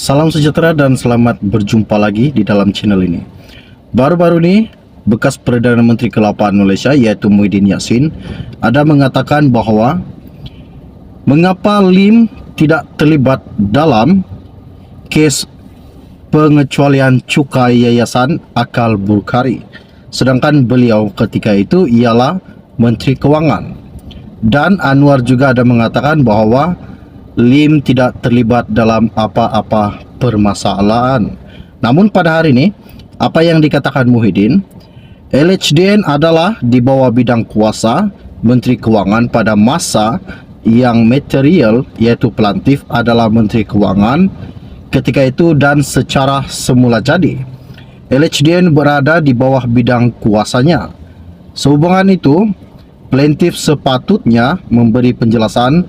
Salam sejahtera dan selamat berjumpa lagi di dalam channel ini. Baru-baru ini, bekas Perdana Menteri ke-8 Malaysia yaitu Muhyiddin Yassin ada mengatakan bahwa mengapa Lim tidak terlibat dalam kes pengecualian cukai Yayasan Akal Bukhari, sedangkan beliau ketika itu ialah Menteri Kewangan. Dan Anwar juga ada mengatakan bahwa Lim tidak terlibat dalam apa-apa permasalahan. Namun pada hari ini, apa yang dikatakan Muhyiddin, LHDN adalah di bawah bidang kuasa Menteri Kewangan pada masa yang material yaitu pelantif adalah Menteri Kewangan ketika itu, dan secara semula jadi LHDN berada di bawah bidang kuasanya. Sehubungan itu, plaintiff sepatutnya memberi penjelasan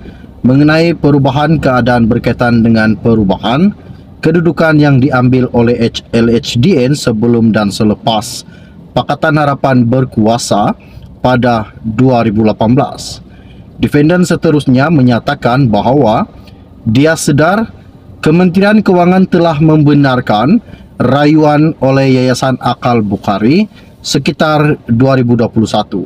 mengenai perubahan keadaan berkaitan dengan perubahan kedudukan yang diambil oleh LHDN sebelum dan selepas Pakatan Harapan berkuasa pada 2018. Defendant seterusnya menyatakan bahawa dia sedar Kementerian Kewangan telah membenarkan rayuan oleh Yayasan Akal Bukhari sekitar 2021.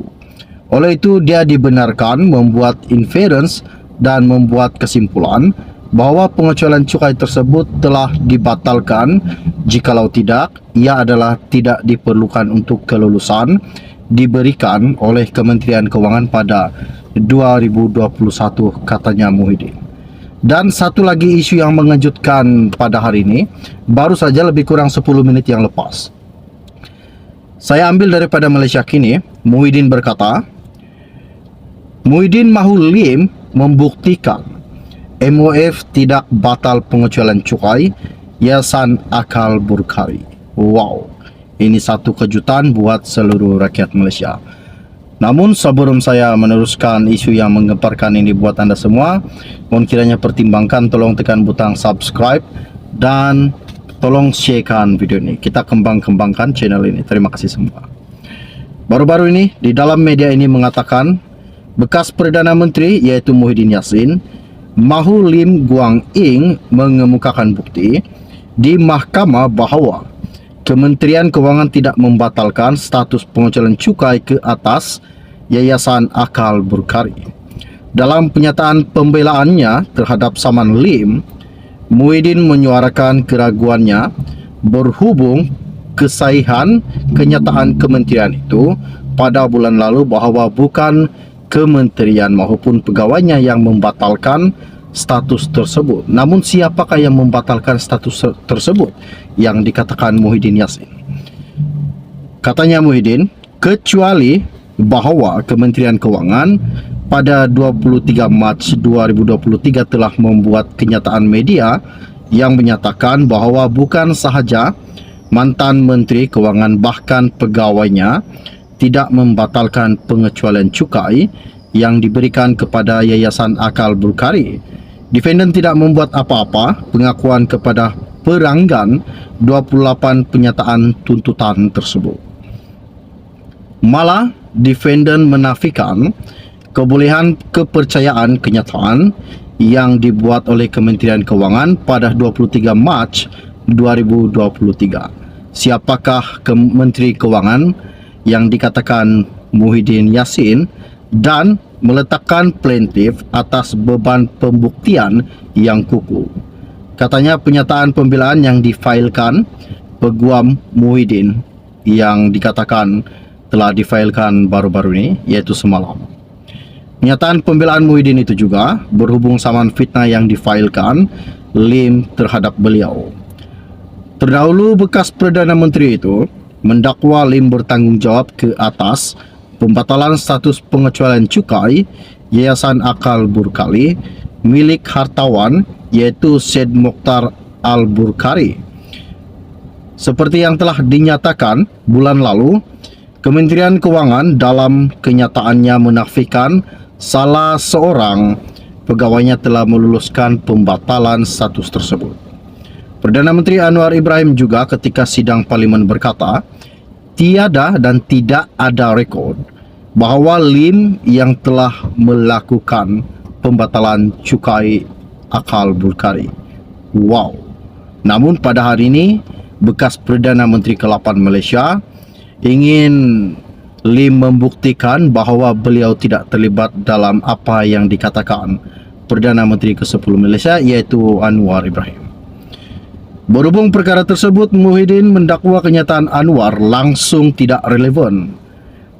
Oleh itu, dia dibenarkan membuat inference dan membuat kesimpulan bahawa pengecualian cukai tersebut telah dibatalkan. Jikalau tidak, ia adalah tidak diperlukan untuk kelulusan diberikan oleh Kementerian Kewangan pada 2021, katanya Muhyiddin. Dan satu lagi isu yang mengejutkan pada hari ini, baru saja lebih kurang 10 menit yang lepas. Saya ambil daripada Malaysia Kini. Muhyiddin berkata, Muhyiddin mahu Lim membuktikan MOF tidak batal pengecualian cukai Yayasan Akal Bukhari. Wow, ini satu kejutan buat seluruh rakyat Malaysia. Namun sebelum saya meneruskan isu yang menggemparkan ini buat anda semua, mohon kiranya pertimbangkan, tolong tekan butang subscribe dan tolong sharekan video ini. Kita kembangkan channel ini. Terima kasih semua. Baru-baru ini di dalam media ini mengatakan bekas Perdana Menteri yaitu Muhyiddin Yassin mahu Lim Guang Eng mengemukakan bukti di mahkamah bahawa Kementerian Kewangan tidak membatalkan status pengecualian cukai ke atas Yayasan Akal Bukhari. Dalam pernyataan pembelaannya terhadap saman Lim, Muhyiddin menyuarakan keraguannya berhubung kesahihan kenyataan kementerian itu pada bulan lalu bahawa bukan kementerian maupun pegawainya yang membatalkan status tersebut. Namun siapakah yang membatalkan status tersebut yang dikatakan Muhyiddin Yassin? Katanya Muhyiddin, kecuali bahawa Kementerian Kewangan pada 23 Mac 2023 telah membuat kenyataan media yang menyatakan bahawa bukan sahaja mantan Menteri Kewangan bahkan pegawainya tidak membatalkan pengecualian cukai yang diberikan kepada Yayasan Akal Bukhari. Defendant tidak membuat apa-apa pengakuan kepada peranggan 28 penyataan tuntutan tersebut. Malah, defendant menafikan kebolehan kepercayaan kenyataan yang dibuat oleh Kementerian Kewangan pada 23 Mac 2023. Siapakah Menteri Kewangan yang dikatakan Muhyiddin Yassin dan meletakkan plaintiff atas beban pembuktian yang kukuh? Katanya penyataan pembelaan yang difailkan peguam Muhyiddin yang dikatakan telah difailkan baru-baru ini yaitu semalam. Penyataan pembelaan Muhyiddin itu juga berhubung saman fitnah yang difailkan Lim terhadap beliau. Terdahulu bekas Perdana Menteri itu mendakwa Lim bertanggungjawab ke atas pembatalan status pengecualian cukai Yayasan Akal Bukhari milik hartawan yaitu Syed Mokhtar Al-Bukhari. Seperti yang telah dinyatakan bulan lalu, Kementerian Kewangan dalam kenyataannya menafikan salah seorang pegawainya telah meluluskan pembatalan status tersebut. Perdana Menteri Anwar Ibrahim juga ketika sidang parlimen berkata, tiada dan tidak ada rekod bahawa Lim yang telah melakukan pembatalan cukai Akal Bukhari. Wow, Namun pada hari ini, bekas Perdana Menteri ke-8 Malaysia ingin Lim membuktikan bahawa beliau tidak terlibat dalam apa yang dikatakan Perdana Menteri ke-10 Malaysia, iaitu Anwar Ibrahim. Berhubung perkara tersebut, Muhyiddin mendakwa kenyataan Anwar langsung tidak relevan.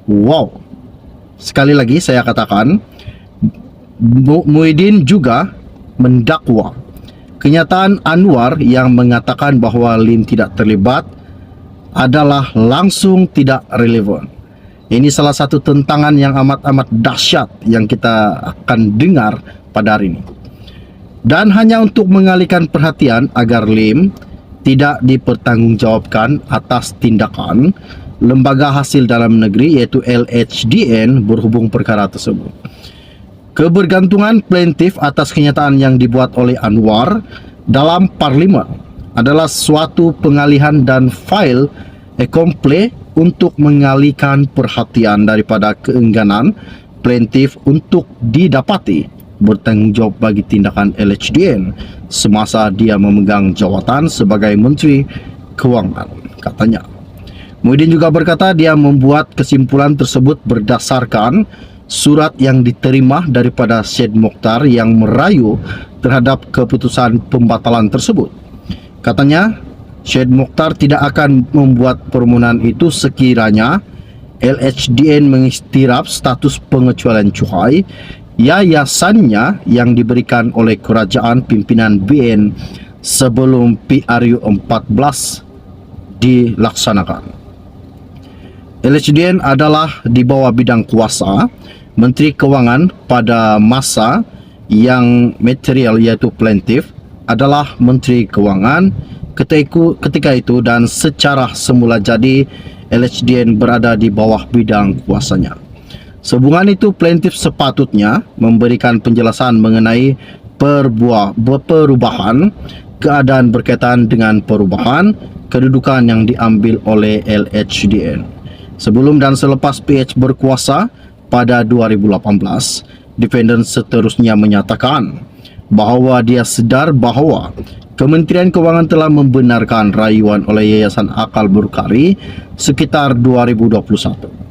Wow. Sekali lagi saya katakan, Muhyiddin juga mendakwa kenyataan Anwar yang mengatakan bahawa Lim tidak terlibat adalah langsung tidak relevan. Ini salah satu tentangan yang amat-amat dahsyat yang kita akan dengar pada hari ini. Dan hanya untuk mengalihkan perhatian agar Lim tidak dipertanggungjawabkan atas tindakan Lembaga Hasil Dalam Negeri iaitu LHDN berhubung perkara tersebut. Kebergantungan plaintiff atas kenyataan yang dibuat oleh Anwar dalam parlimen adalah suatu pengalihan dan fail komple untuk mengalihkan perhatian daripada keengganan plaintiff untuk didapati bertanggungjawab bagi tindakan LHDN semasa dia memegang jawatan sebagai Menteri Kewangan, katanya. Muhyiddin juga berkata dia membuat kesimpulan tersebut berdasarkan surat yang diterima daripada Syed Mokhtar yang merayu terhadap keputusan pembatalan tersebut. Katanya, Syed Mokhtar tidak akan membuat permohonan itu sekiranya LHDN mengistiraf status pengecualian cukai yayasannya yang diberikan oleh kerajaan pimpinan BN sebelum PRU 14 dilaksanakan. LHDN adalah di bawah bidang kuasa Menteri Kewangan pada masa yang material iaitu plaintiff adalah Menteri Kewangan ketika itu, dan secara semula jadi LHDN berada di bawah bidang kuasanya. Sehubungan itu, plaintiff sepatutnya memberikan penjelasan mengenai perubahan keadaan berkaitan dengan perubahan kedudukan yang diambil oleh LHDN. Sebelum dan selepas PH berkuasa pada 2018, defendant seterusnya menyatakan bahawa dia sedar bahawa Kementerian Kewangan telah membenarkan rayuan oleh Yayasan Akal Burkari sekitar 2021.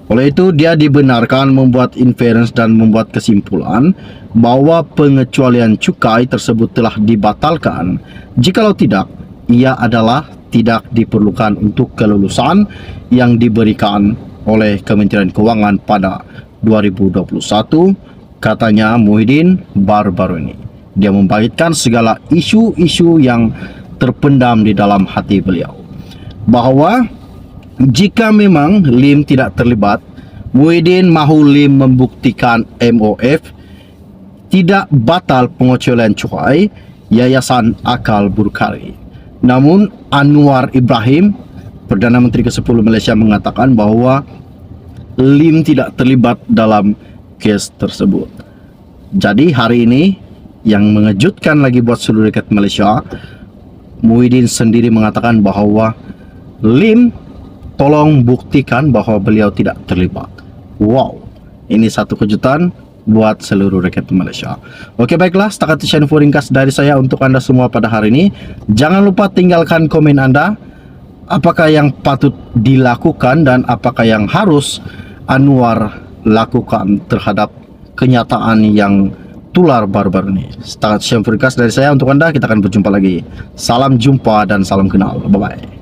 Oleh itu, dia dibenarkan membuat inference dan membuat kesimpulan bahawa pengecualian cukai tersebut telah dibatalkan. Jikalau tidak, ia adalah tidak diperlukan untuk kelulusan yang diberikan oleh Kementerian Kewangan pada 2021, katanya Muhyiddin baru-baru ini. Dia membangkitkan segala isu-isu yang terpendam di dalam hati beliau. Bahawa jika memang Lim tidak terlibat, Muhyiddin mahu Lim membuktikan MOF tidak batal pengecualian cukai Yayasan Akal Burkari. Namun Anwar Ibrahim, Perdana Menteri ke-10 Malaysia, mengatakan bahawa Lim tidak terlibat dalam kes tersebut. Jadi hari ini yang mengejutkan lagi buat seluruh rakyat Malaysia, Muhyiddin sendiri mengatakan bahawa Lim tolong buktikan bahawa beliau tidak terlibat. Wow, ini satu kejutan buat seluruh rakyat Malaysia. Oke, baiklah, setakat itu info ringkas dari saya untuk anda semua pada hari ini. Jangan lupa tinggalkan komen anda, apakah yang patut dilakukan dan apakah yang harus Anwar lakukan terhadap kenyataan yang tular baru-baru ini. Setakat info ringkas dari saya untuk anda, kita akan berjumpa lagi. Salam jumpa dan salam kenal. Bye-bye.